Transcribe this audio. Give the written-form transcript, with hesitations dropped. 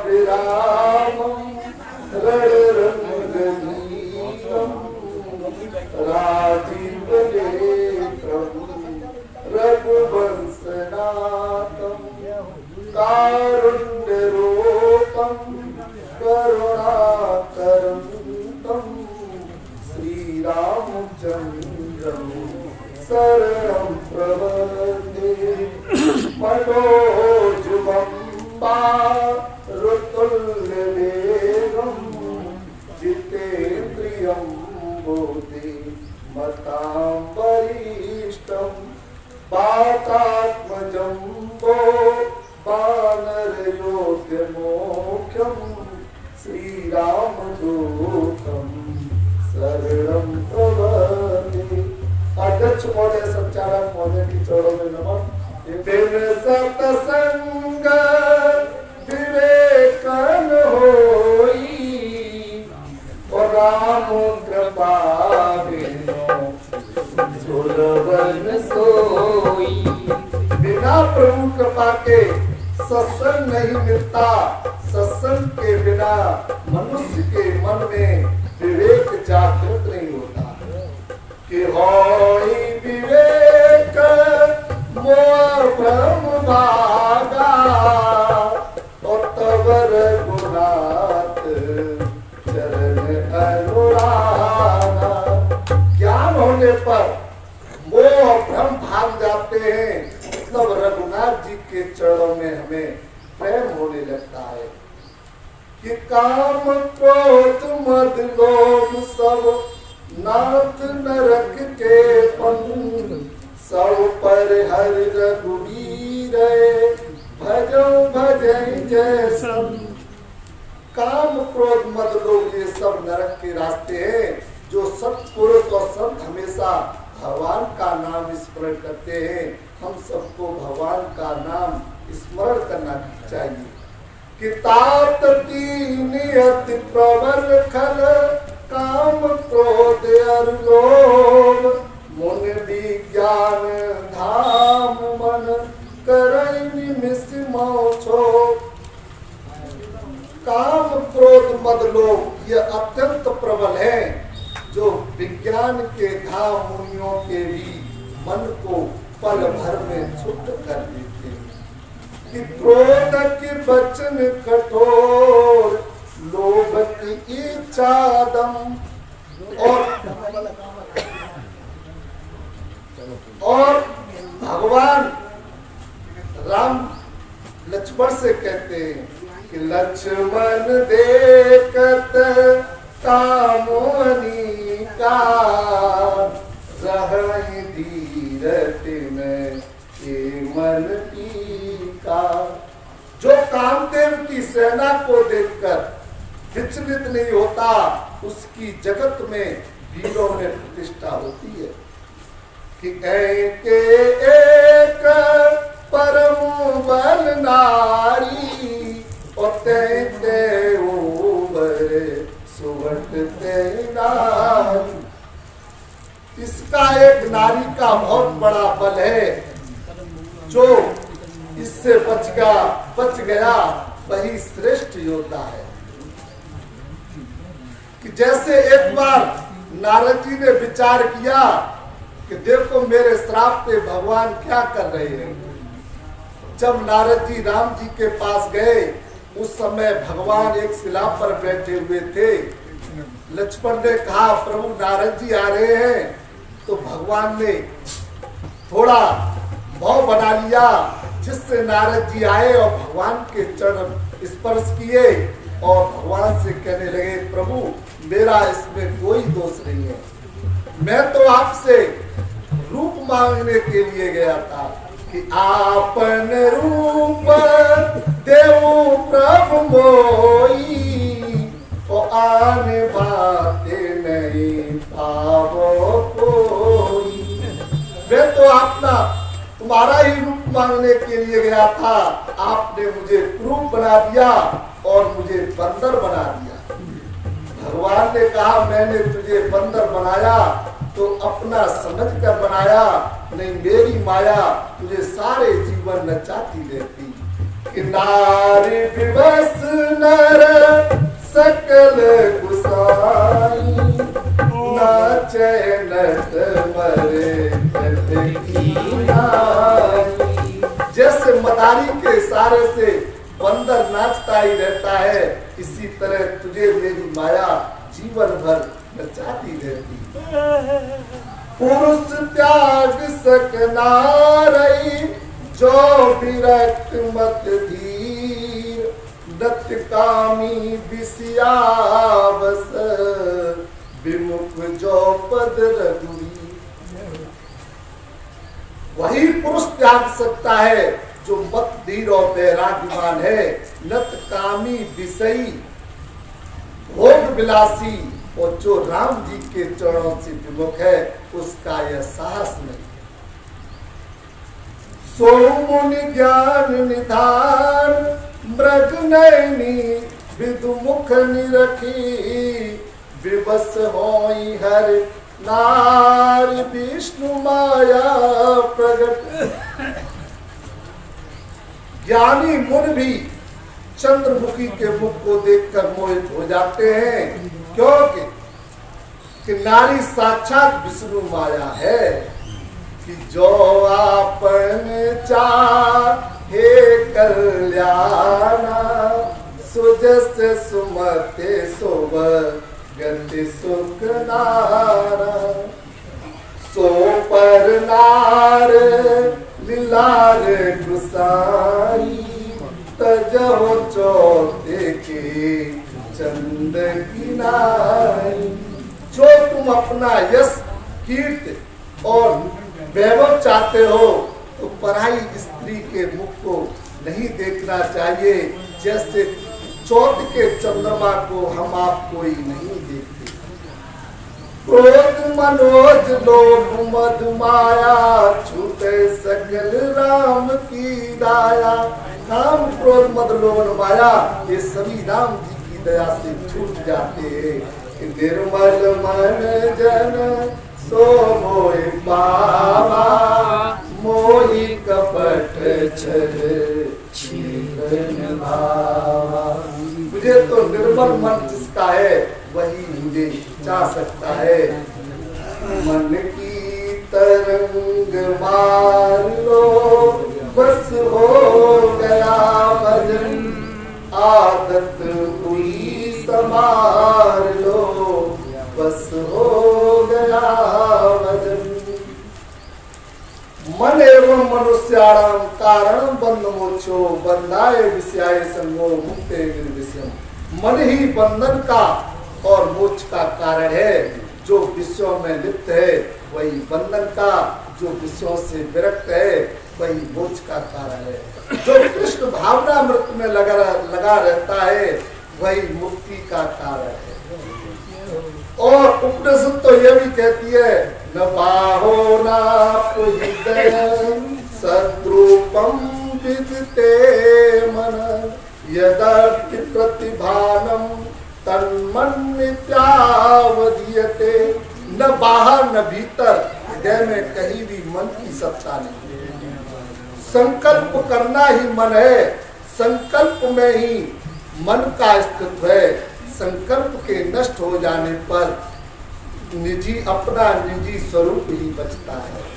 विरामं रणरंगनीलम् राजीवनेत्रं रघुवंशनाथं कारुण्यरूपं करुणाकरं श्रीरामचन्द्रं शरणं प्रपद्ये मनोजुवं मारुतुल्यवेगं जितेन्द्रियं बुद्धि मतां वरिष्ठं वातात्मजं वो वानरयोग्यमोक्षं श्रीरामदूतं शरणं प्रपद्ये। अध्यक्ष महोदय, संचालक महोदय की चरणों में नमन। बिन सत्संग विवेकन होई और राम कृपा बिनो सुलभन सोई। बिना प्रभु कृपा के सत्संग नहीं मिलता। सत्संग के बिना मनुष्य के मन में विवेक जागृत नहीं होता। कि होई विवेक मोर ब्रह्म भागा और तवर गुणात चरण अनुरागा। ज्ञान होने पर मोह भ्रम भाग जाते हैं, तब रघुनाथ जी के चरणों में हमें प्रेम होने लगता है। कि काम क्रोध मद लोभ सब नाथ नरक के पंग सब पर हर रघुवीर भजो भजै जय सब। काम क्रोध मद लोभ ये सब नरक के रास्ते हैं। जो सत्पुरुष और संत हमेशा भगवान का नाम स्मरण करते हैं, हम सबको भगवान का नाम स्मरण करना चाहिए। कि तात नियत प्रबल खल काम क्रोध और लोभ मुन विज्ञान धाम मन करई निमिष मोक्षो। काम क्रोध मद लोभ ये अत्यंत प्रबल है, जो विज्ञान के धाम मुनियों के भी मन को पल भर में छुट कर देते हैं। कि क्रोध की वचन कठोर लोभ की इच्छा दम और भगवान राम लक्ष्मण से कहते हैं कि लक्ष्मण देखत कामोनी का रहई धीरज में के मन टीका। जो कामदेव की सेना को देखकर विचलित नहीं होता, उसकी जगत में वीरों में प्रतिष्ठा होती है। कि एक एक परम बल नारी और ते उबरे सुवट ते नारी। इसका एक नारी का बहुत बड़ा बल है। जो इससे बच गया वही श्रेष्ठ योद्धा है। कि जैसे एक बार नारद जी ने विचार किया कि देखो मेरे श्राप पे भगवान क्या कर रहे हैं। जब नारद जी राम जी के पास गए, उस समय भगवान एक शिला पर बैठे हुए थे। लक्ष्मण ने कहा प्रभु नारद जी आ रहे हैं। तो भगवान ने थोड़ा भाव बना लिया, जिससे नारद जी आए और भगवान के चरण स्पर्श किए और भगवान से कहने लगे प्रभु मेरा इसमें कोई दोष नहीं है। मैं तो आपसे रूप मांगने के लिए गया था कि आपन रूप देवो प्रभु मोई और आने बातें नहीं पावो कोई। मैं तो अपना तुम्हारा ही रूप मांगने के लिए गया था, आपने मुझे क्रूप बना दिया और मुझे बंदर बना दिया। भगवान ने कहा मैंने तुझे बंदर बनाया तो अपना समझ कर बनाया, नहीं मेरी माया तुझे सारे जीवन नचाती रहती। कि नारी विवश नर सकल गुसाई, नाचे नट मरे जट की नाई। जैसे मदारी के इशारे से बंदर नाचता ही रहता है, इसी तरह तुझे मेरी माया जीवन भर नचाती रहती। पुरुष त्याग सकना रही, जो विरक्त मत धीर, नत कामी विषयावस, विमुख जो पद रघुवीर। वही पुरुष त्याग सकता है जो मत धीर और वैराग्यवान है। नत कामी विषयी भोग विलासी और जो राम जी के चरणों से विमुख है, उसका यह साहस नहीं। सो मुनि ज्ञान निधान, मृग नयनी विदुमुख निरखी, विवश होई हर नार विष्णु माया प्रगट। ज्ञानी मुनि भी चंद्रमुखी के मुख को देखकर मोहित हो जाते हैं, क्योंकि कि नारी साक्षात विष्णु माया है। कि जो आपन चाहे कल्याणा, सुजस सुमते सोव गति सुख नारा। सो पर नार लीलार गुसाई, तजहो चौथे के चंद की नाई। जो तुम अपना यश कीर्ति और वैभव चाहते हो, तो पराई स्त्री के मुख को नहीं देखना चाहिए। जैसे चौथ के चंद्रमा को हम आप कोई नहीं देखते। क्रोध मनोज लोभ मद माया, छूटे सकल राम की दाया। काम क्रोध मद लोभ माया, ये सभी राम जी की दया से छूट जाते हैं। निर्मल मन जन सो मोहि पावा, मोहि कपट छल छीन भावा। मुझे तो निर्मल मन जिसका है, वही मुझे चाह सकता है। मन की तरंग मार लो, बस हो गया भजन। आदत हुई संभाल लो, बस हो गया भजन। मन एवं मनुष्याणाम कारणम बंध मोक्षो, बंधाय विषयाय संगो मुक्ते निर्विषयम्। मन ही बंधन का और मोक्ष का कारण है। जो विषयों में लिप्त है वही बंधन का, जो विषयों से विरक्त है वही मोक्ष का कारण है। जो कृष्ण भावना मृत में लगा रहता है वही मुक्ति का कारण है। और उपनिषद तो यह भी कहती है, न बाहो ना हृदय सद्रूपम विदिते मन, यदर्थ प्रतिभानम तन्मन्यत्यावधीयते। न बाहर न भीतर, हृदय में कहीं भी मन की सत्ता नहीं। संकल्प करना ही मन है, संकल्प में ही मन का अस्तित्व है। संकल्प के नष्ट हो जाने पर अपना निजी स्वरूप ही बचता है।